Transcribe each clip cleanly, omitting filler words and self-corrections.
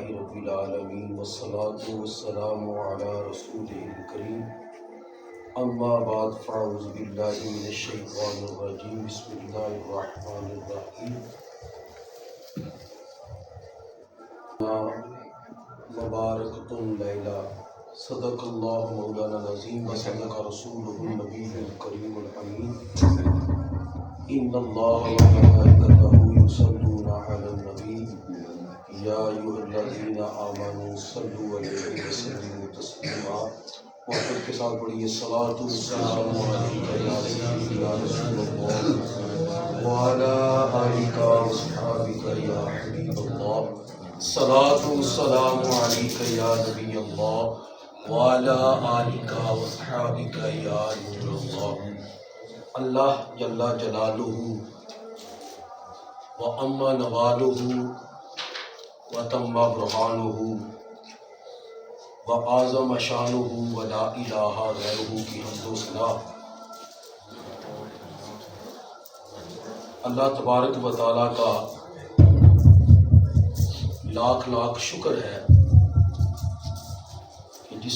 رب العالمین والصلاة والسلام علی رسولہ الکریم اما بعد فاعوذ باللہ من الشیطان الرجیم بسم اللہ الرحمن الرحیم مبارکۃ لیلہ صدق اللہ مولانا العظیم وصدق رسولہ النبی الکریم الامین ان اللہ وملائکتہ یصلون علی النبی یا ایھا الذین آمنوا صلوا علیہ وسلموا تسلیما۔ محبت کے ساتھ پڑھیے الصلاۃ والسلام علیک یا سیدی یا رسول اللہ وعلی آلک واصحابک یا حبیب اللہ، الصلاۃ والسلام علیک یا نبی اللہ وعلی آلک واصحابک یا نور اللہ۔ اللہ جل جلالہ و اما نوالہ وتم برہانہ وعظم شانہ ولا الہ غیرہ کی حمد و ثنا اللہ تبارک و تعالیٰ کا لاکھ لاکھ شکر ہے کہ جس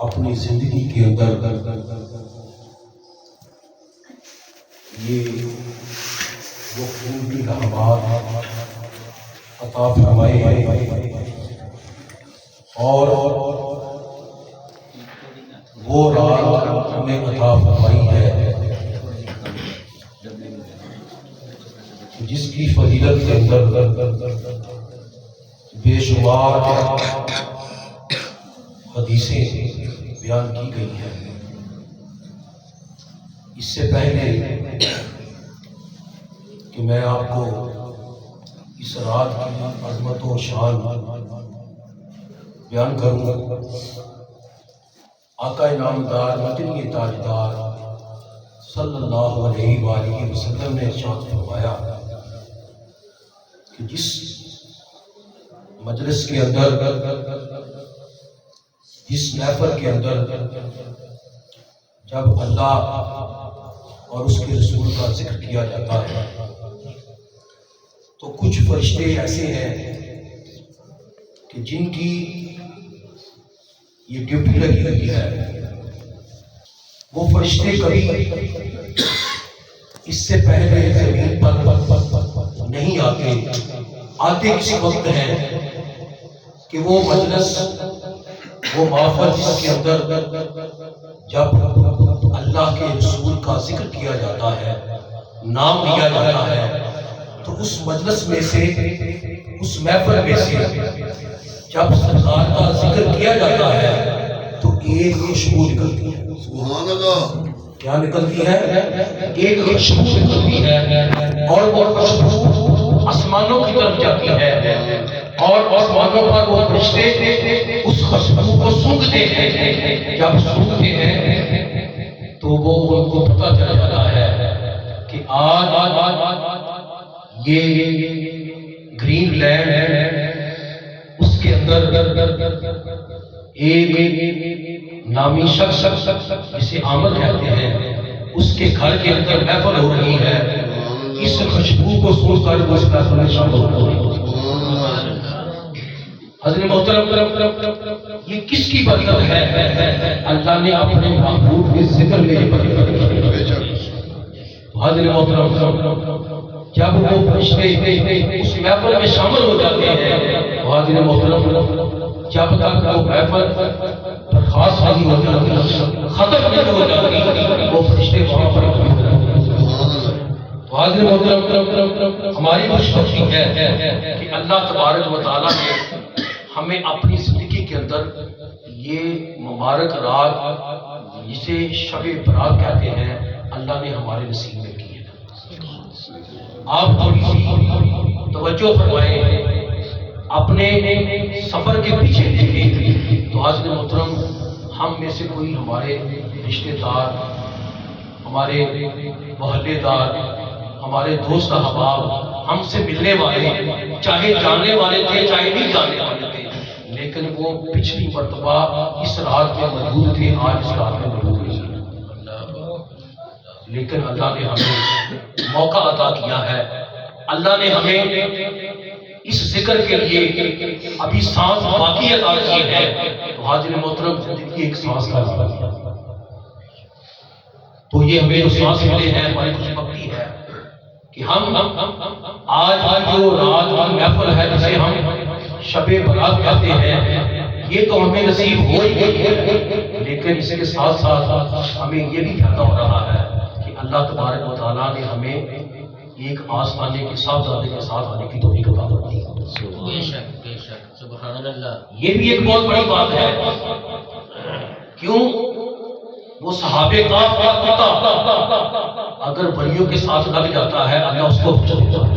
اپنی زندگی کے اندر یہ وہ قیمتی لمحات عطا فرمائے اور وہ رات ہمیں عطا فرمائی ہے جس کی فضیلت کے اندر بے شمار حدیثیں بیان کی گئی ہیں۔ اس سے پہلے کہ میں آپ کو اس رات کی عظمت و شان بیان کروں، آقا انعامدار مدنی تاجدار صلی اللہ علیہ وآلہ وسلم نے ارشاد فرمایا کہ جس مجلس کے اندر، جس محفل کے اندر جب اللہ اور اس کے رسول کا ذکر کیا جاتا ہے تو کچھ فرشتے ایسے ہیں کہ جن کی یہ ڈیوٹی لگی ہوئی ہے، وہ فرشتے کبھی اس سے پہلے زمین پر نہیں آتے کسی وقت ہیں کہ وہ مجلس، وہ محفل جس کے اندر جب اللہ کے رسول کا ذکر کیا جاتا ہے، نام لیا جاتا ہے، تو اس مجلس میں سے، اس محفل میں سے جب سرکار کا ذکر کیا جاتا ہے تو ایک خوشبو نکلتی ہے۔ سبحان اللہ! کیا نکلتی ہے؟ ایک خوشبو نکلتی ہے، اور وہ خوشبو آسمانوں کی طرف جاتی ہے، اور آسمانوں پر وہ فرشتے اس خوشبو کو سونگھتے ہیں۔ جب سونگھتے ہیں تو وہ ان کو پتہ چل جاتا ہے کہ آج یہ گرین لینڈ ہے، اس کے اندر ایک نامی شخص جسے عامر کہتے ہیں، اس کے گھر کے اندر محفل ہو رہی ہے۔ اس خوشبو کو سوچ کر وہ اس محفل میں شامل ہو رہی ہے۔ حضرت محترم، یہ کس کی برکت ہے؟ اللہ نے اپنے محبوب کے ذکر میں یہ برکت دی۔ حضرت محترم، جب وہ فرشتے اس محفل میں شامل ہو جاتے ہیں، حضرت محترم، جب تک وہ محفل برخاست نہیں ہو جاتی، ختم نہیں ہو جاتی، وہ فرشتے وہاں پر ہو جاتے ہیں۔ حضرت محترم، ہماری خوشبختی ہے کہ اللہ تبارک و تعالیٰ نے ہمیں اپنی زندگی کے اندر یہ مبارک رات جسے شب برات کہتے ہیں، اللہ نے ہمارے نصیب میں کی ہے۔ آپ تھوڑی سی توجہ فرمائیں، اپنے سفر کے پیچھے دیکھیں تو حضرت محترم، ہم میں سے کوئی ہمارے رشتہ دار، ہمارے محلے دار، ہمارے دوست احباب، ہم سے ملنے والے، چاہے جاننے والے تھے چاہے نہیں جاننے والے تھے، لیکن وہ پچھلی مرتبہ اس رات میں موجود تھے، آج اس رات میں موجود نہیں۔ لیکن اللہ نے ہمیں موقع عطا کیا ہے، اللہ نے ہمیں اس ذکر کے لیے ابھی سانس باقی کی ہے تو حاضر محترم زندگی ایک سانس کا نام ہے. تو یہ ہمیں جو سانس ملے ہیں ہماری خوش بختی ہے کہ ہم آج جو رات کی محفل ہے جسے ہم شب برات کہتے ہیں یہ تو ہمیں نصیب ہو ہی گئی ہے، لیکن اس کے ساتھ ساتھ ہمیں یہ بھی فائدہ ہو رہا ہے کہ اللہ تبارک و تعالیٰ نے ہمیں ایک آستانے کے صاحبزادے کے ساتھ آنے کی توفیق عطا فرمائی. بے شک بے شک سبحان اللہ. یہ بھی ایک بہت بڑی بات ہے. کیوں؟ وہ صحابہ کا کتا اگر ولیوں کے ساتھ لگ جاتا ہے اللہ اس کو بچا دیتا ہے.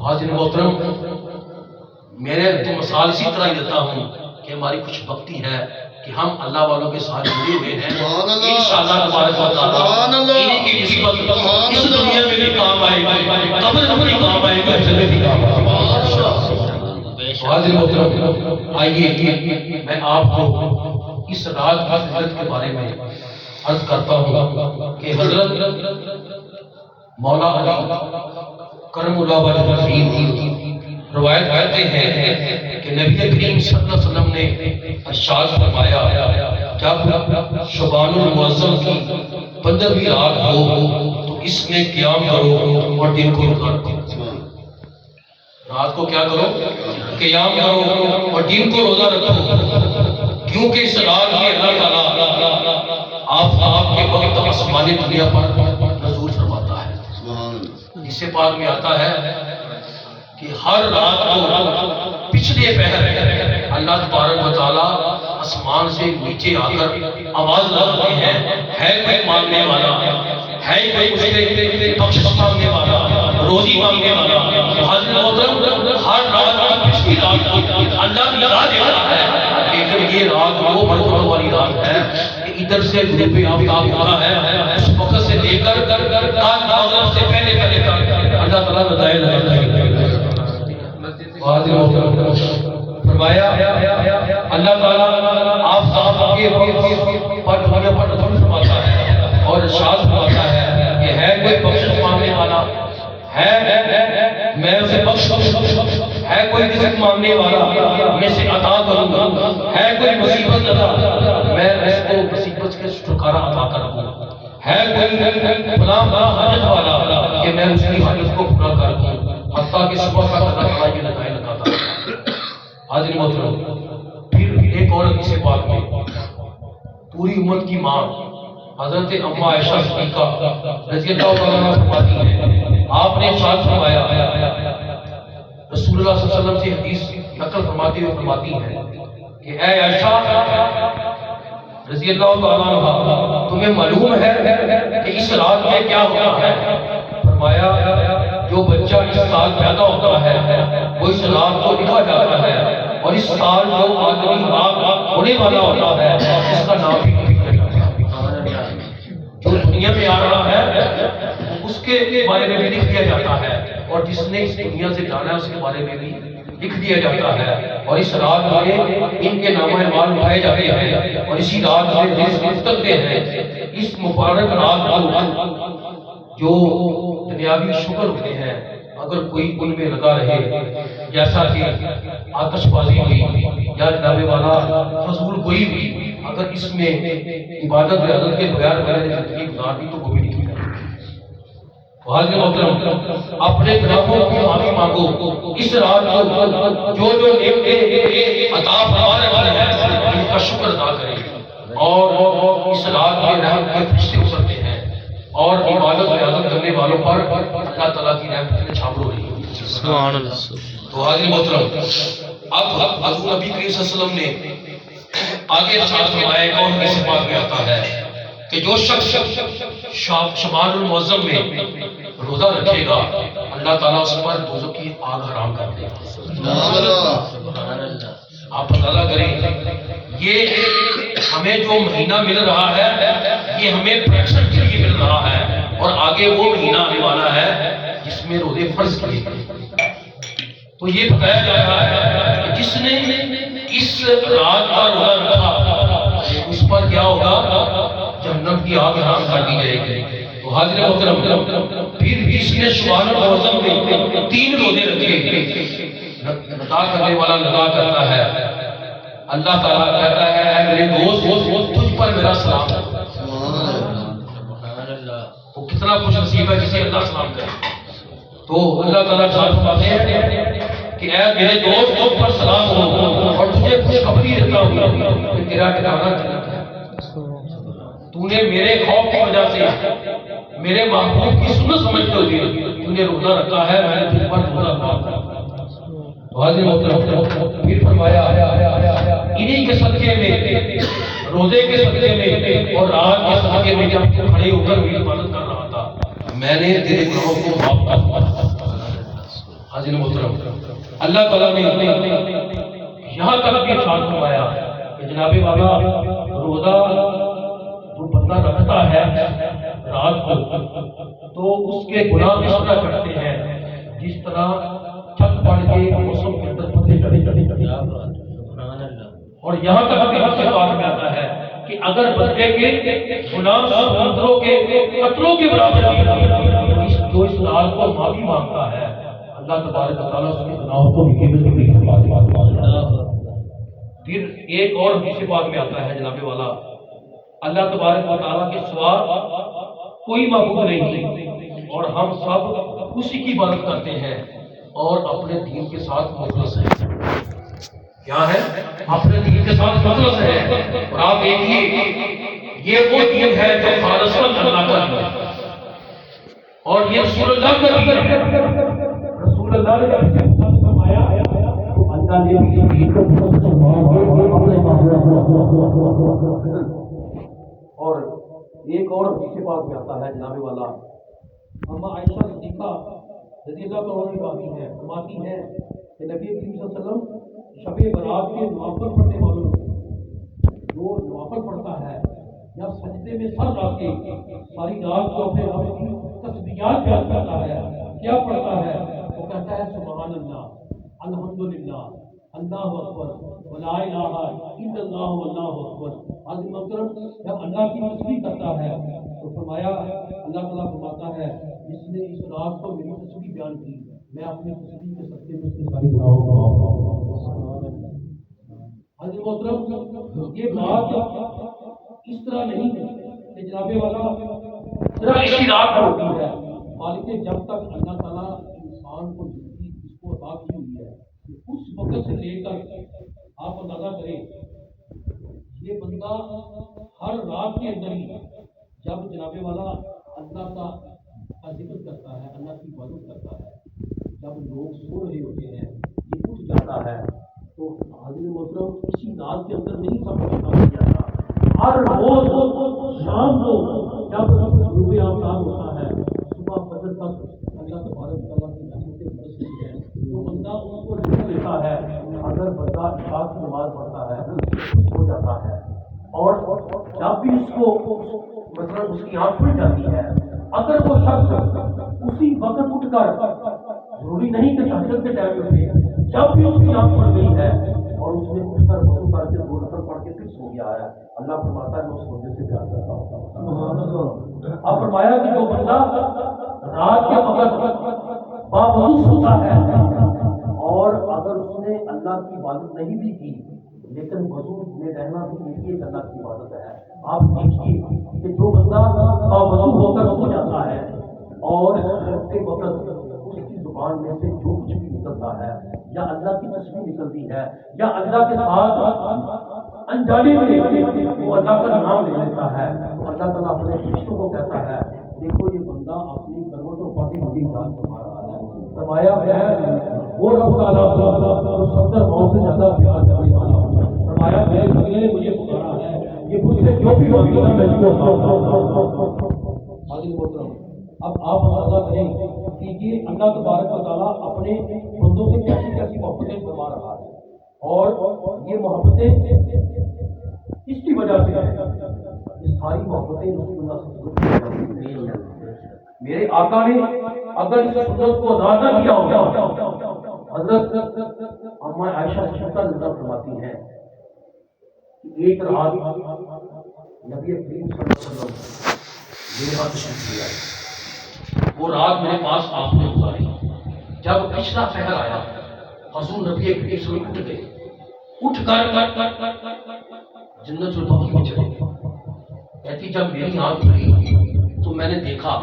حاضر محترم میں تو مثال اسی طرح ہی دیتا ہوں کہ ہماری خوش بختی ہے کہ ہم اللہ والوں کے ساتھ جڑے ہوئے ہیں. انشاءاللہ تبارک و تعالیٰ انہیں کی نسبت اس دنیا میں بھی کام آئے گی، قبر میں بھی کام آئے گا، جنت بھی کام آئے گا. حاضر محترم آئیے میں آپ کو اس رات کی فضیلت کے بارے میں عرض کرتا ہوں کہ حضرت مولا علی کرم اللہ وجہہ روایت کرتے ہیں کہ نبی کریم صلی اللہ علیہ وسلم نے ارشاد فرمایا جب شعبان المعظم کی 15ویں رات ہو تو اس میں قیام کرو اور دن کو روزہ رکھو. رات کو کیا کرو؟ قیام کرو اور دن کو روزہ رکھو، کیونکہ اس رات میں اللہ تعالیٰ آپ کے وقت آسمانی دنیا پر نزول فرماتا ہے. اس سے پاک میں آتا ہے کہ ہر رات کو پچھلے پہر اللہ تبارک و تعالیٰ آسمان سے نیچے آ کر آواز لگاتے ہیں ہے کوئی مانگنے والا، ہے کوئی مجھ سے بخشش مانگنے والا، روزی مانگنے والا. حاضر محترم ہر رات کی پچھلی رات کو اللہ کی راہ دیتا ہے، لیکن یہ رات وہ برکتوں والی رات ہے کہ ادھر سے غروب آفتاب ہوتا ہے اس وقت سے لے کر تاج مغرب سے پہلے پہلے تک اللہ تعالیٰ ندائے لگاتا ہے. فرمایا اللہ تعالیٰ آپ صاحب کے پر دنیا پر نزول فرماتا ہے اور ارشاد فرماتا ہے کہ ہے کوئی بخشش مانگنے والا، ہے میں اسے بخش دوں، ہے کوئی رزق مانگنے والا میں اسے عطا کروں گا، ہے کوئی مصیبت زدہ میں اس کو مصیبت کے چھٹکارا عطا کروں گا، ہے کوئی فلاں حاجت والا کہ میں اس کی حاجت کو پورا کر دوں، حتیٰ کہ صبح کا اللہ تعالیٰ یہ لگائے لگاتا ہے. حاضر محترم پھر ایک اور حدیث پاک میں پوری امت کی ماں حضرت اما عائشہ صدیقہ رضی اللہ عنہا فرماتی ہیں آپ نے ارشاد فرمایا، رسول اللہ صلی اللہ علیہ وسلم سے حدیث نقل فرماتے ہوئے فرماتی ہیں کہ اے عائشہ رضی اللہ عنہا تمہیں معلوم ہے کہ اس رات میں کیا ہوتا ہے؟ فرمایا جو بچہ اس سال پیدا ہوتا ہے وہ اس رات کو لکھا جاتا ہے اور اس سال جو آدمی ہونے والا ہوتا ہے اس کا نام بھی لکھا جاتا ہے. جو دنیا میں آ رہا ہے اس کے بارے میں بھی لکھ دیا جاتا ہے اور جس نے اس دنیا سے جانا ہے اس کے بارے میں بھی لکھ دیا جاتا ہے. اور اس رات میں ان کے نام اعمال اٹھائے جاتے ہیں اور اسی رات میں رزق مستقبل ہے. اس مبارک رات کو جو دنیاوی شکر ہوتے ہیں اگر کوئی ان میں لگا رہے، جیسا کہ آتش بازی ہوئی یا جناب والا فضول کوئی بھی، اگر اس میں عبادت ریاضت کے بغیر زندگی گزار دی تو وہ بھی نہیں کرے. حاضر محترم اپنے گناہوں کی معافی مانگو. اس رات کو جو نعمتیں عطا فرمانے والے ہیں ان کا شکر ادا کریں اور اس رات میں رحمت کے فرشتے اترتے ہیں اور عبادت ریاضت کرنے والوں پر اللہ تعالیٰ کی رحمت میں چھاپ ہو رہی ہے. سبحان اللہ. تو حاضر محترم اب حضور نبی کریم صلی اللہ علیہ وسلم نے آگے ارشاد فرمایا ایک اور حدیث پاک میں آتا ہے کہ جو شخص شعبان المعظم میں روزہ رکھے گا اللہ تعالیٰ اس پر دوزخ کی آگ حرام کر دے گا. سبحان اللہ. آپ اندازہ کریں یہ ہمیں جو مہینہ مل رہا ہے یہ ہمیں پریکشن کے لیے مل رہا ہے اور آگے وہ مہینہ آنے والا ہے جس میں روزے فرض کیے گئے. تو یہ بتایا جا رہا ہے کہ جس نے اس رات کا روزہ رکھا اس پر کیا ہوگا؟ جہنم کی آگ حرام کر دی جائے گی. تو حاضر محترم پھر جس نے شعبان المعظم میں 3 روزے رکھے لدا کرنے والا لدا کرتا ہے. اللہ تعالیٰ کہتا ہے اے میرے دوست تجھ پر میرا سلام ہے. سبحان اللہ. وہ کتنا خوش نصیب ہے جسے اللہ سلام کرے. تو اللہ تعالیٰ فرماتے ہیں کہ اے میرے دوست تجھ پر سلام ہو اور تجھے خوشخبری دیتا ہوں کہ تیرا ٹھکانہ جنت ہے. تو نے میرے خوف کی وجہ سے میرے محبوب کی سنت سمجھتے ہوئے تو نے روزہ رکھا ہے, میں نے تجھ پر روزہ رکھا. حاضر محترم پھر فرمایا انہی کے صدقے میں, روزے کے صدقے میں اور رات کے صدقے میں جب تو کھڑے ہو کر میری عبادت کر رہا تھا میں نے تیرے گناہوں کو معاف کر دیا. حاضر محترم اللہ تعالیٰ نے یہاں تک بھی ارشاد فرمایا کہ جناب والا روزہ جو بندہ رکھتا ہے رات کو تو اس کے گناہ اس طرح کٹتے ہیں جس طرح چھت پڑ کے موسم کے اندر پتے چڑھے. اور یہاں تک ابھی ہم سے بات میں آتا ہے کہ اگر بندے کے گناہ سمندروں کے قطروں کے برابر جو اس رات کو معافی مانگتا ہے اللہ تبارک و تعالیٰ اس کے گناہوں کو بھی پھر ایک اور دوسری بات میں آتا ہے جناب والا اللہ تبارک و تعالیٰ کے سوا کوئی معبود نہیں اور ہم سب اسی کی عبادت کرتے ہیں اور اپنے دین کے ساتھ مخلص ہیں. کیا ہے؟ اپنے دین کے ساتھ مخلص ہے. اور آپ دیکھیے یہ وہ دین ہے جو خالصاً اللہ کا دین ہے اور یہ رسول اللہ کا دین ہے. رسول اللہ نے جب فرمایا تو اللہ نے بھی دین کو اور ایک اور دوسری بات میں آتا ہے جناب والا اما عائشہ صدیقہ رضی اللہ عنہا کی بات ہے فرماتی ہیں کہ نبی کریم صلی اللہ علیہ وسلم شب برات کے نوافل پڑھنے والوں جو نوافل پڑھتا ہے یا سجدے میں سر رکھ کے ساری رات کو اپنے رب کی تسبیحات بیان کرتا ہے کیا پڑھتا ہے وہ کہتا ہے سبحان اللہ الحمدللہ اللہ اکبر ولا الہ الا اللہ واللہ اکبر. حاضر محترم جب اللہ کی تسبیح کرتا ہے تو فرمایا اللہ تعالیٰ فرماتا ہے جس نے اس رات کو میری تسبیح بیان کی میں اپنی تسبیح کے صدقے میں اس کے ساری گناہوں کو معاف کرتا ہوں. حاضر محترم یہ بات اس طرح نہیں ہے کہ جناب والا صرف اسی رات کو ہوتی ہے بلکہ جب تک اللہ تعالیٰ انسان کو زندگی اس کو عطا کی ہوئی ہے اس وقت سے لے کر آپ اندازہ کریں یہ بندہ ہر رات کے اندر ہی جب جناب والا اللہ کا ذکر کرتا ہے اللہ کی عبادت کرتا ہے جب لوگ سو رہے ہوتے ہیں یہ اٹھ جاتا ہے تو حاضر محترم اسی رات کے اندر نہیں سب کام کیا جاتا. ہر روز شام کو جب غروب آفتاب ہوتا ہے صبح فجر تک اللہ تبارک و تعالیٰ کی رحمتیں برستی ہیں تو بندہ اس کو لکھ لیتا ہے. اگر بندہ عشاء کی نماز پڑھتا ہے سو جاتا ہے اور جب بھی اس کو مطلب اس کی آنکھ کھل جاتی ہے اگر وہ شخص اسی وقت اٹھ کر ضروری نہیں کہ تہجد کے ٹائم میں اٹھے جب بھی اس کی آنکھ کھل گئی ہے اور اس نے اٹھ کر وضو کر کے 2 نفل پڑھ کے پھر سو گیا ہے اللہ فرماتا ہے میں اس وجہ سے پیار کرتا ہوں. اب فرمایا کہ جو بندہ رات کے وقت باوضو سوتا ہے اور اگر اس نے اللہ کی عبادت نہیں بھی کی لیکن وضو میں رہنا بھی یہی ایک اللہ کی عبادت ہے. آپ دیکھیے کہ جو بندہ باوضو ہو کر سو جاتا ہے اور سوتے وقت اس کی زبان میں سے جو کچھ بھی نکلتا ہے یا اللہ کی تسبیح نکلتی ہے یا اللہ کے ساتھ انجانے میں وہ اللہ کا نام لے لیتا ہے تو اللہ تعالیٰ اپنے فرشتوں کو کہتا ہے دیکھو یہ بندہ اپنی کروٹوں پاتی ہوئی جان فرما رہا ہے. فرمایا ہے وہ رب تعالیٰ 70 ماؤں سے زیادہ پیار کرنے والا فرمایا میرے بندے نے مجھے پکارا ہے یہ مجھ سے جو بھی ہوگی نا میں جو حاضر محترم اب آپ اندازہ کریں کہ یہ اللہ تبارک و تعالیٰ اپنے بندوں سے کیسی کیسی محبتیں فرما رہا ہے اور یہ محبتیں اس کی وجہ سے یہ ساری محبتیں رسول اللہ صلی اللہ علیہ وسلم میرے آقا نے اگر اس سنت کو ادا نہ کیا ہوگا حضرت اما عائشہ صدیقہ نظر فرماتی ہیں ایک رات نبی کریم صلی اللہ علیہ وسلم میرے ہاتھ تشریف لے آئے. وہ رات میرے پاس آپ نے گزاری. جب پچھلا پہر آیا حضور نبی کریم صلی اللہ علیہ وسلم اٹھ گئے، اٹھ کر جنت البقیع میں چلے گئے۔ کہتی جب میری آنکھ کھلی تو میں نے دیکھا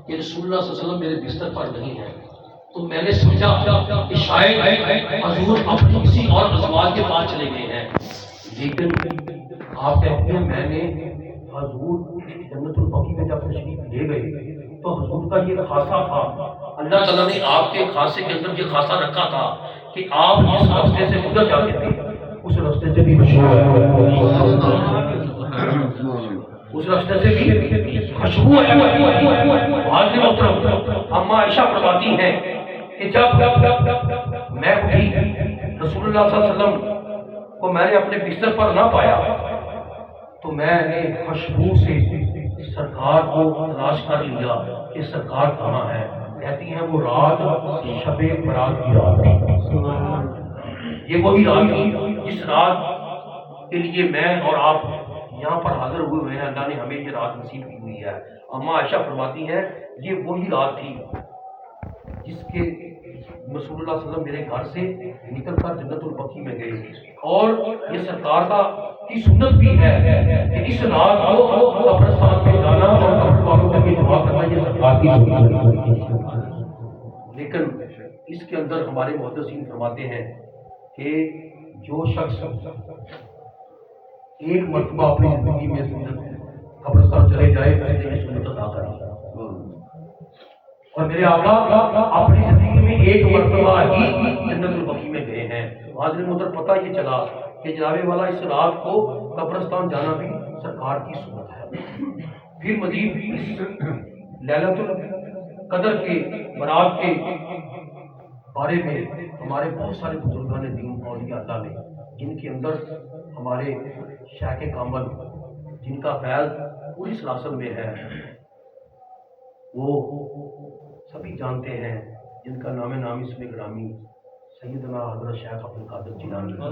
کہ رسول اللہ صلی اللہ علیہ وسلم میرے بستر پر نہیں ہے، تو میں نے سمجھا کہ شاید حضور اپنی کسی اور ازواج کے پاس چلے گئے ہیں، لیکن آپ کہتے ہیں میں نے حضور جنت البقیع میں جب تشریف لے گئے تو حضور کا یہ خاصہ تھا، اللہ تعالیٰ نے آپ کے خاصے کے اندر یہ خاصہ رکھا تھا کہ آپ جس راستے سے گزر جاتے تھے اس راستے سے بھی خوشبو اس راستے سے بھی خوشبو ہے۔ حاضر محترم، اما عائشہ فرماتی ہیں کہ جب میں اٹھی رسول اللہ صلی اللہ علیہ وسلم کو میں نے اپنے بستر پر نہ پایا تو میں نے خوشبو سے سرکار کو تلاش کر لیا کہ سرکار کہاں ہے۔ کہتی ہیں وہ رات شب برات کی رات تھی، یہ وہی رات تھی جس رات کے لیے میں اور آپ یہاں پر حاضر ہوئے ہیں، اللہ نے ہمیں یہ رات نصیب کی ہوئی ہے۔ اما عائشہ فرماتی ہے یہ وہی رات تھی جس کے رسول اللہ صلی اللہ علیہ وسلم میرے گھر سے نکل کر جنت البقیع میں گئے، اور یہ سرکار کی سنت بھی ہے کہ اس رات کو قبرستان میں جانا اور قبر والوں کے لیے دعا کرنا یہ سرکار کی سنت ہے۔ لیکن اس کے اندر ہمارے محدثین فرماتے ہیں کہ جو شخص ایک مرتبہ اپنی زندگی میں قبرستان چلے جائے اس نے یہ سنت ادا کری، اور میرے آقا اپنی زندگی میں ایک مرتبہ ہی جنت البقیع میں گئے ہیں۔ حاضر محترم، پتہ یہ چلا کہ جناب والا اس رات کو قبرستان جانا بھی سرکار کی سنت ہے۔ پھر مزید اس لیلۃ القدر کے برات کے بارے میں ہمارے بہت سارے بزرگان دین اولیاء اللہ نے، جن کے اندر ہمارے شیخ کامل جن کا فیض پوری سلاسل میں ہے، وہ سبھی جانتے ہیں، جن کا نام نامی اسم گرامی سیدنا حضرت شیخ عبد القادر جیلانی رحمۃ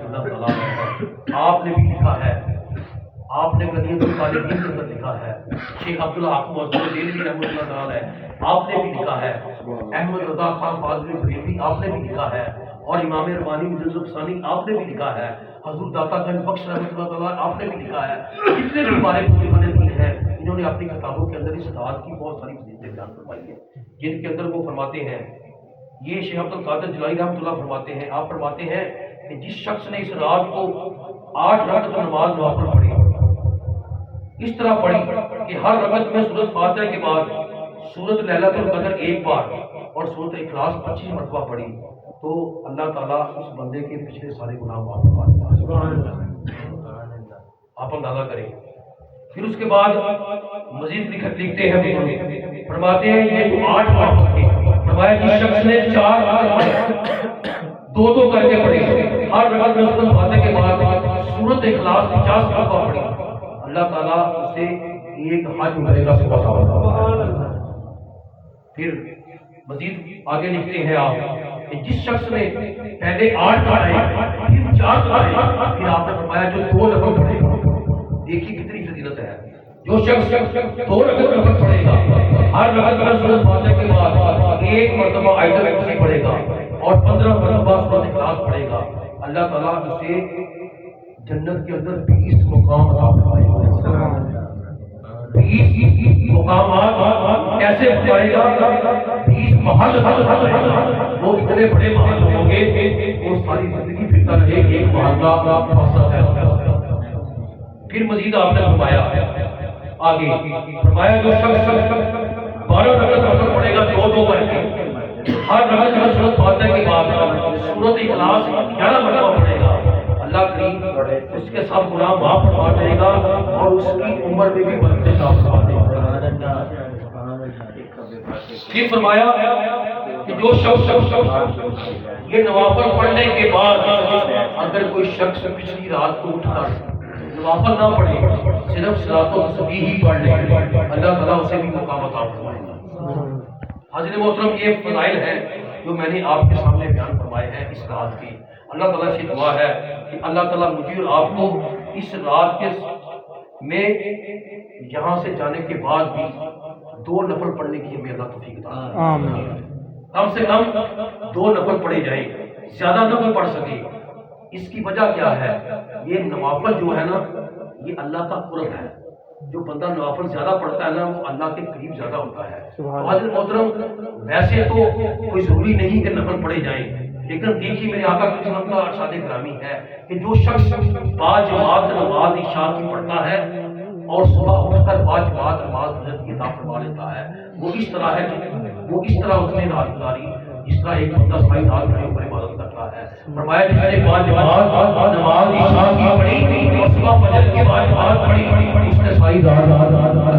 اللہ تعالیٰ، آپ نے بھی لکھا ہے، آپ نے غنیمت الطالبین کے اندر لکھا ہے، شیخ عبدالحق معظم دہلوی رحمۃ اللہ تعالیٰ آپ نے بھی لکھا ہے، احمد رضا خان فاضلی بریلوی آپ نے بھی لکھا ہے، اور امام ربانی مجلس ثانی آپ نے بھی لکھا ہے، حضور داتا گنج بخش رحمۃ اللہ تعالیٰ آپ نے بھی لکھا ہے۔ جتنے بھی ہمارے بزرگان دین ہیں انہوں نے اپنی کتابوں کے اندر اس رات کی بہت ساری فضیلتیں بیان فرمائی ہیں، جن کے اندر وہ فرماتے ہیں، یہ شیخ عبد القادر جیلانی رحمۃ اللہ فرماتے ہیں، آپ فرماتے ہیں کہ جس شخص نے اس رات کو 8 رکعت نماز نوافل پڑھی، اس طرح پڑھی کہ ہر رکعت میں سورۃ فاتحہ کے بعد سورۃ لیلۃ القدر ایک بار اور سورۃ اخلاص 25 مرتبہ پڑھی، تو اللہ تعالیٰ اس بندے کے پچھلے سارے گناہ معاف فرما دیتا ہے۔ آپ اندازہ کریں۔ پھر اس کے بعد مزید لکھتے ہیں، فرماتے ہیں یہ جو 8 رکعت تھے، فرمایا جس شخص نے 4 دو کر کے پڑھی، ہر رکعت میں سورۃ فاتحہ کے بعد سورۃ اخلاص 50 مرتبہ پڑھی، اللہ تعالیٰ اسے ایک حج عمرے کا ثواب عطا۔ پھر مزید آگے لکھتے ہیں آپ کہ جس شخص نے پہلے 8 پڑھے پھر 4 پڑھے، پھر آپ نے فرمایا جو 2 نفل پڑھے گا، دیکھیے کتنی فضیلت ہے، جو شخص 2 نفل پڑھے گا ہر رکعت میں سورۃ فاتحہ کے بعد 1 مرتبہ آیت الکرسی پڑھے گا اور 15 مرتبہ سورۃ اخلاص پڑھے گا، اللہ تعالیٰ اسے جنت کے اندر 20 مقام عطا فرمائے گا۔ 20 مقامات کیسے پائے گا؟ 20 محل وہ اتنے بڑے محل ہوں گے وہ ساری زندگی پھرتا رہے ایک محل کا فاصلہ ہے۔ پھر مزید آپ نے فرمایا آگے، فرمایا جو شخص 12 رکعت نماز پڑھے گا 2 کر کے، ہر رکعت میں سورۃ فاتحہ کے بعد سورۃ اخلاص 11 مرتبہ پڑھے گا، اللہ کریم اس کے سب گناہ معاف فرما دے گا اور اس کی عمر میں بھی برکت عطا فرما دے گا۔ پھر فرمایا کہ جو شخص یہ نوافل پڑھنے کے بعد اگر کوئی شخص پچھلی رات کو اٹھ کر نوافل نہ پڑھے، صرف صلاۃ و تسبیح ہی پڑھ لے، اللہ تعالیٰ اسے بھی مقام عطا فرمائے گا۔ حاضرین محترم، یہ فضائل ہیں جو میں نے آپ کے سامنے بیان فرمائے ہیں اس رات کی۔ اللہ تعالیٰ سے دعا ہے کہ اللہ تعالیٰ مجھے اور آپ کو اس رات کے میں یہاں سے جانے کے بعد بھی 2 نفل پڑھنے کی ہمیں اللہ توفیق عطا فرمائے۔ کم سے کم 2 نفل پڑھے جائیں، زیادہ نہ کوئی پڑھ سکے۔ اس کی وجہ کیا ہے؟ یہ نوافل جو ہے نا، یہ اللہ کا قرب ہے۔ جو بندہ نوافل زیادہ پڑھتا ہے نا، وہ اللہ کے قریب زیادہ ہوتا ہے۔ حضرت محترم، ویسے تو کوئی ضروری نہیں کہ نفل پڑھے جائیں، لیکن دیکھیے میرے آقا کی سنت کا ارشاد گرامی ہے کہ جو شخص باجماعت نماز عشاء کی پڑھتا ہے اور صبح اٹھ کر باجماعت نماز فجر کی ادا فرما لیتا ہے، وہ اس طرح ہے کہ وہ اس طرح اس نے رات گزاری جس طرح ایک بندہ ساری رات کھڑے ہو کر عبادت کرتا ہے۔ فرمایا جس نے باجماعت نماز عشاء کی پڑھی اور صبح فجر کی باجماعت پڑھی، اس نے ساری رات اللہ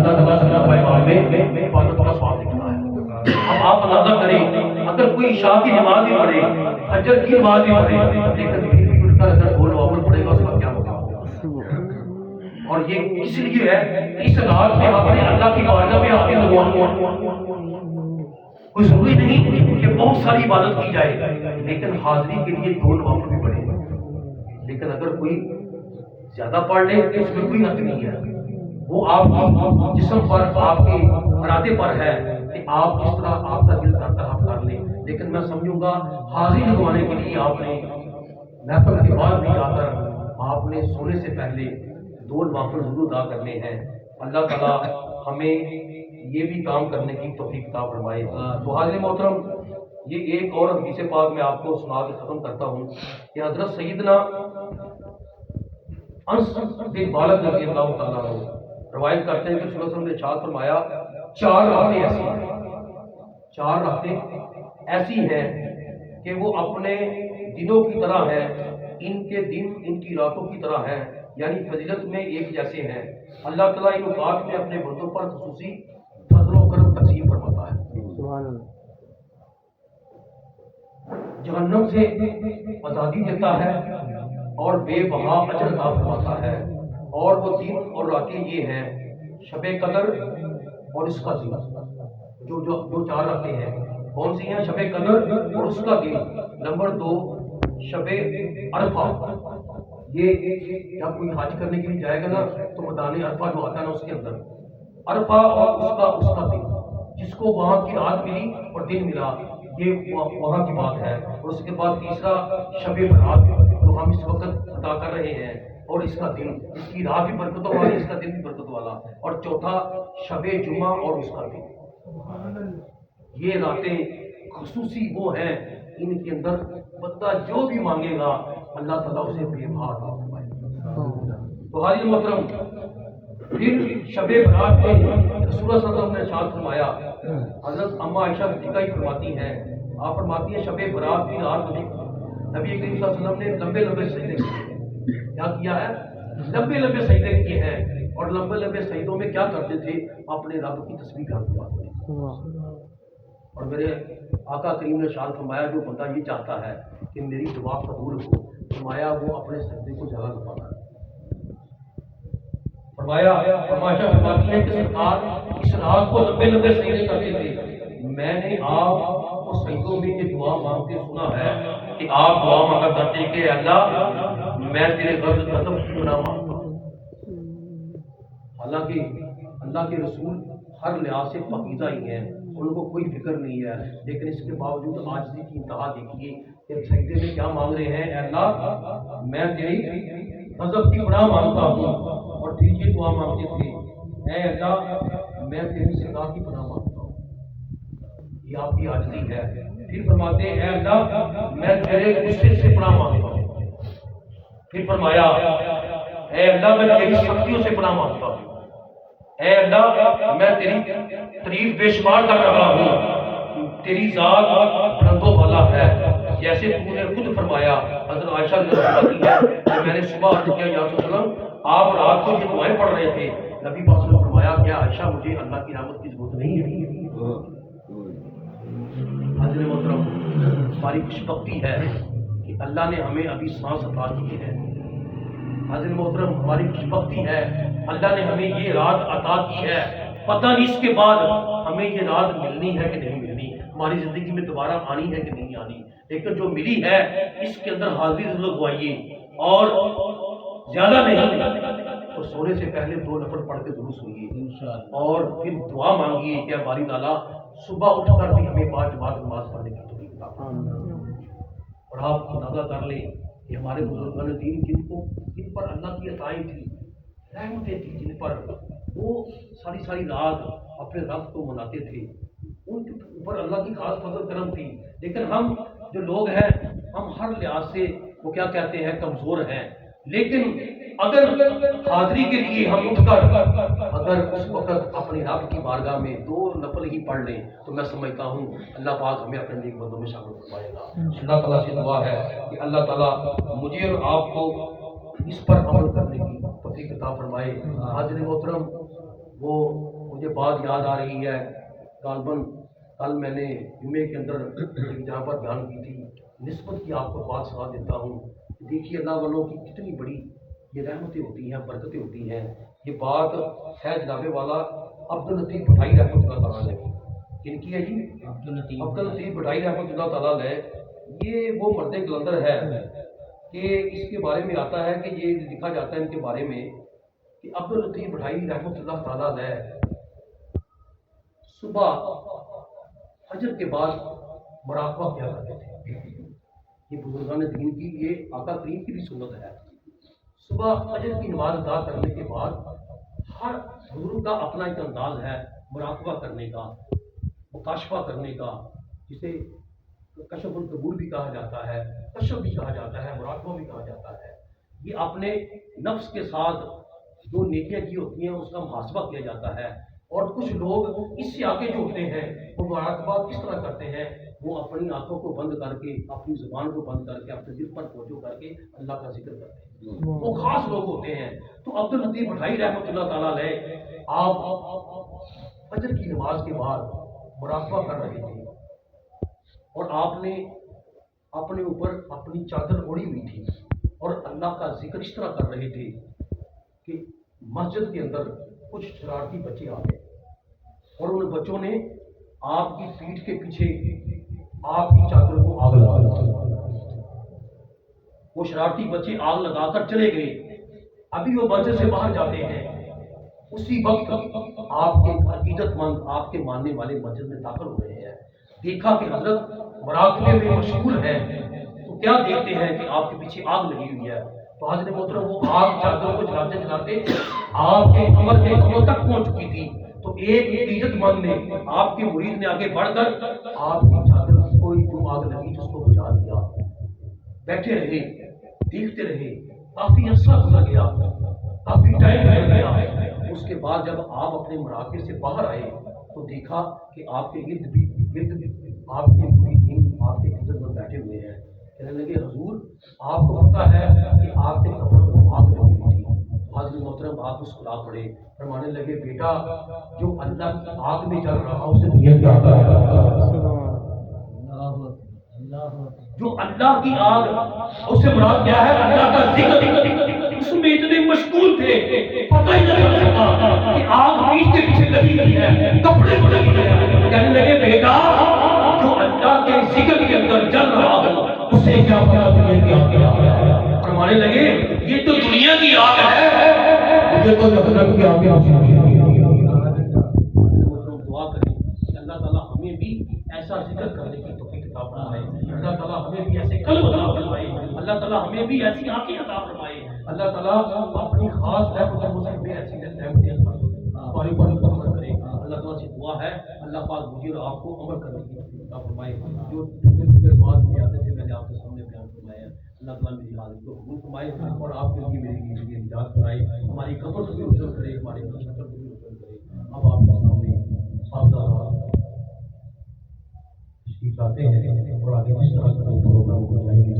تعالیٰ سے میں عبادت کا ثواب لکھا ہے۔ اب آپ اندازہ کریں، اگر کوئی عشاء کی نماز بھی پڑھے، فجر کی نماز بھی پڑھے، لیکن پھر بھی اٹھ کر اگر 2 نوافل پڑھے گا، اس کا کیا ہوگا؟ اور یہ اس لیے ہے کہ اس رات میں آپ نے اللہ کی بارگاہ میں آ کے لگوانا۔ کوئی ضروری نہیں کہ بہت ساری عبادت کی جائے، لیکن حاضری کے لیے 2 نوافل بھی پڑھے۔ لیکن اگر کوئی زیادہ پڑھ لے تو اس میں کوئی حق نہیں ہے، وہ آپ کی جسم پر، آپ کے ارادے پر ہے کہ آپ جس طرح آپ کا دل کرتا ہے آپ کر لیں۔ لیکن میں سمجھوں گا حاضری لگوانے کے لیے آپ نے محفل کے بعد بھی جا کر آپ نے سونے سے پہلے 2 نوافل ضرور ادا کرنے ہیں۔ اللہ تعالیٰ ہمیں یہ بھی کام کرنے کی توفیق عطا فرمائے۔ تو حاضرین محترم، یہ ایک اور حدیث پاک میں آپ کو سنا کے ختم کرتا ہوں کہ حضرت سیدنا انس بن مالک رضی اللہ تعالیٰ عنہ روایت کرتے ہیں کہ رسول اللہ صلی اللہ علیہ وسلم نے ارشاد فرمایا 4 راتیں ایسی ہیں، 4 راتیں ایسی ہیں کہ وہ اپنے دنوں کی طرح ہیں، ان کے دن ان کی راتوں کی طرح ہیں، یعنی فضیلت میں ایک جیسے ہیں۔ اللہ تعالیٰ ان اوقات میں اپنے بندوں پر خصوصی فضل و کرم تقسیم فرماتا ہے۔ جہنم سے آزادی دیتا ہے اور بے بہا اجر عطا فرماتا ہے۔ اور وہ دن اور راتیں یہ ہیں شب قدر اور اس کا دن، جو 4 راتیں ہیں کون سی ہیں؟ شب قدر اور اس کا دن۔ نمبر 2 شب عرفہ، یہ جب کوئی حج کرنے کے لیے جائے گا نا تو میدان عرفہ جو آتا ہے نا اس کے اندر عرفہ اور اس کا دن، جس کو وہاں کی رات ملی اور دن ملا، یہ وہاں کی بات ہے۔ اور اس کے بعد تیسرا شب برات جو ہم اس وقت ادا کر رہے ہیں، اور اس کا دن، اس کی رات بھی برکتوں والی، اس کا دن بھی برکت والا۔ اور چوتھا شب جمعہ اور اس کا دن۔ یہ راتیں خصوصی وہ ہیں ان کے اندر بندہ جو بھی مانگے گا اللہ تعالیٰ اسے بے بہا عطا فرمائے گا۔ تو حاضرین محترم، پھر شب برات میں رسول اللہ صلی اللہ علیہ وسلم نے ارشاد فرمایا، حضرت اما عائشہ صدیقہ ہی فرماتی ہیں، آپ فرماتی ہیں شب برات کی رات میں نبی کریم صلی اللہ علیہ وسلم نے لمبے لمبے سجدے کیے۔ کیا کیا ہے؟ لمبے لمبے سجدے کیے ہیں۔ اور لمبے لمبے سجدوں میں کیا کرتے تھے؟ اپنے رب کی تسبیح کرتے تھے۔ اور میرے آقا کریم نے ارشاد فرمایا جو بندہ یہ چاہتا ہے کہ میری دعا قبول ہو، فرمایا وہ اپنے سجدے کو جگہ لگانا ہے۔ فرمایا فرماتی ہے کہ سرکار اس رات کو لمبے لمبے سجدے کرتے تھے، میں نے آپ کو سجدوں میں یہ دعا مانگتے سنا ہے کہ آپ دعا مانگا کرتے کہ اللہ میں تیرے غضب کی پناہ مانگتا ہوں۔ حالانکہ اللہ کے رسول ہر لحاظ سے پاکیزہ ہی ہیں، ان کو کوئی فکر نہیں ہے، لیکن اس کے باوجود عاجزی کی انتہا دیکھیے کہ سجدے میں کیا مانگ رہے ہیں، اے اللہ میں تیری غضب کی پناہ مانگتا ہوں۔ اور پھر یہ دعا مانگتے تھے، اے اللہ میں تیری سزا کی پناہ مانگتا ہوں۔ یہ آپ کی عاجزی ہے۔ پھر فرماتے ہیں، اے اللہ میں تیرے غصے سے پناہ مانگتا ہوں۔ پھر فرمایا، اے اللہ میں تیری سختیوں سے پناہ مانگتا ہوں۔ اے اللہ میں تیری تعریف بے شمار کر رہا ہوں، تیری ذات بلند و بالا ہے، جیسے تو نے خود فرمایا۔ حضرت عائشہ رضی اللہ عنہا ہے کہ میں نے صبح عرض کیا یا رسول اللہ آپ رات کو یہ دعائیں پڑھ رہے تھے، نبی پاک نے فرمایا کیا عائشہ مجھے اللہ کی رحمت کی ضرورت نہیں ہے؟ حضرت محترم، ہماری خوش بختی ہے کہ اللہ نے ہمیں ابھی سانس عطا کی ہے۔ حضرت محترم، ہماری خوش بختی ہے اللہ نے ہمیں یہ رات عطا کی ہے، پتہ نہیں اس کے بعد ہمیں یہ رات ملنی ہے کہ نہیں ملنی، ہماری زندگی میں دوبارہ آنی ہے کہ نہیں آنی، لیکن جو ملی ہے اس کے اندر حاضری ضرور لگوائیے، اور زیادہ نہیں تو سونے سے پہلے 2 نفل پڑھ کے ضرور سوئیے، اور پھر دعا مانگیے کہ باری تعالیٰ صبح اٹھ کر بھی ہمیں 5 جماعت نماز پڑھنے کی توفیق عطا فرمائے۔ اور آپ اندازہ کر لیں کہ ہمارے بزرگان دین جن پر اللہ کی عطائیں تھی، رحمتیں تھی، جن پر وہ ساری رات اپنے رب کو مناتے تھے، ان کے اوپر اللہ کی خاص فضل کرم تھی۔ لیکن ہم جو لوگ ہیں ہم ہر لحاظ سے وہ کیا کہتے ہیں کمزور ہیں، لیکن اگر حاضری کے لیے ہم اٹھ کر اگر اس وقت اپنے رب کی بارگاہ میں 2 نفل ہی پڑھ لیں تو میں سمجھتا ہوں اللہ پاک ہمیں اپنے نیک بندوں میں شامل فرمائے گا۔ اللہ تعالیٰ سے دعا ہے کہ اللہ تعالیٰ مجھے اور آپ کو اس پر عمل کرنے کی توفیق عطا فرمائے۔ حاضر محترم، وہ مجھے بات یاد آ رہی ہے، غالباً کل میں نے جمعے کے اندر ایک جہاں پر بیان کی تھی، نسبت کی آپ کو بات سنا دیتا ہوں۔ دیکھیے اللہ والوں کی کتنی بڑی یہ رحمتیں ہوتی ہیں، برکتیں ہوتی ہیں۔ یہ بات ہے جناب والا عبداللطیف بھٹائی رحمۃ اللہ تعالیٰ علیہ، جن کی ہے جی عبداللطیف بھٹائی رحمۃ اللہ تعالیٰ علیہ۔ یہ وہ مرد کلندر ہے کہ اس کے بارے میں آتا ہے کہ یہ لکھا جاتا ہے ان کے بارے میں کہ عبداللطیف بھٹائی رحمۃ اللہ تعالیٰ علیہ صبح فجر کے بعد مراقبہ کیا کرتے تھے۔ یہ بزرگان دین کی، یہ آقا کریم کی بھی سنت ہے۔ صبح فجر کی نماز ادا کرنے کے بعد ہر بزرگ کا اپنا ایک انداز ہے مراقبہ کرنے کا، مکاشفہ کرنے کا، جسے کشف القبور بھی کہا جاتا ہے، کشف بھی کہا جاتا ہے، مراقبہ بھی کہا جاتا ہے۔ یہ اپنے نفس کے ساتھ جو نیکیاں کی ہوتی ہیں اس کا محاسبہ کیا جاتا ہے۔ اور کچھ لوگ اس سے آگے جو ہوتے ہیں وہ مراقبہ کس طرح کرتے ہیں، وہ اپنی آنکھوں کو بند کر کے، اپنی زبان کو بند کر کے، اپنے دل پر توجہ کر کے اللہ کا ذکر کرتے ہیں۔ وہ خاص لوگ ہوتے ہیں۔ تو عبداللطیف بھٹائی رحمۃ اللہ تعالیٰ علیہ آپ فجر کی نماز کے بعد مراقبہ کر رہے تھے اور آپ نے اپنے اوپر اپنی چادر اوڑھی ہوئی تھی اور اللہ کا ذکر اس طرح کر رہے تھے کہ مسجد کے اندر کچھ شرارتی بچے آ گئے اور ان بچوں نے آپ کی پیٹھ کے پیچھے آپ کی چادر کو آگ لگا دی۔ وہ شرارتی بچے آگ لگا کر چلے گئے۔ ابھی وہ مسجد سے باہر جاتے ہیں، اسی وقت آپ کے عقیدت مند، آپ کے ماننے والے مسجد میں داخل ہو رہے ہیں۔ دیکھا کہ حضرت مراقبے میں مشغول ہیں، تو کیا دیکھتے ہیں کہ آپ کے پیچھے آگ لگی ہوئی ہے۔ تو حضرت محترم وہ آگ چادر کو جلاتے جلاتے آپ کے کمر کے کمر تک پہنچ چکی تھی۔ تو ایک عقیدت مند نے، آپ کے مرید نے آگے بڑھ کر آپ کی چادر کو جو آگ لگی تھی اس کو بجھا دیا۔ بیٹھے رہے، دیکھتے رہے، کافی عرصہ گزر گیا، کافی ٹائم گزر گیا۔ اس کے بعد جب آپ اپنے مراقبے سے باہر آئے تو دیکھا کہ آپ کے گرد آپ کے مریدین، آپ کے عزت مند بیٹھے ہوئے ہیں۔ کہنے لگے حضور آپ کو پتہ ہے کہ آپ کے قبر کو آگ لگی ہوئی تھی۔ حاضر محترم آپ مسکرا پڑے، فرمانے لگے بیٹا جو اللہ کی آگ میں جل رہا اسے دنیا کیا آتا ہے؟ جو اللہ کی آگ، اس سے مراد کیا ہے؟ اللہ کا ذکر۔ اس میں اتنے مشغول تھے پتہ ہی نہیں چلا کہ آگ پیٹ کے پیچھے لگی ہوئی ہے، کپڑے کو لگی ہوئی ہے۔ کہنے لگے بیٹا جو اللہ کے ذکر کے اندر جل رہا ہو اسے کیا پتا دنیا کی آگ کیا ہے؟ فرمانے لگے یہ تو دنیا کی آگ ہے، مجھے تو جہنم کی آگ ہے۔ دعا کریں کہ اللہ تعالیٰ ہمیں بھی ایسا ذکر کرنے کی توفیق عطا فرمائے، اللہ تعالیٰ ہمیں بھی ایسے قلب عطا فرمائے، اللہ تعالیٰ ہمیں بھی ایسی آنکھیں عطا فرمائے، اللہ تعالیٰ اپنی خاص رحمت میں ایسی رحمتیں ہماری پر عمل کرے۔ اللہ تعالیٰ سے دعا ہے اللہ پاک مجھے اور آپ کو عمل کرنے کی توفیق عطا فرمائے۔ جو بات میں آتے تھے میں نے آپ کے سامنے بیان فرمایا، اللہ تعالیٰ میری حالت کو قبول فرمائے اور آپ کے لیے میری نجات فرمائے، ہماری قبر کو بھی روشن کرے، ہماری مشکل کو بھی روشن کرے۔ اب آپ کے سامنے تشریف لاتے ہیں اور آگے جس طرح کا پروگرام کو چلائیں گے۔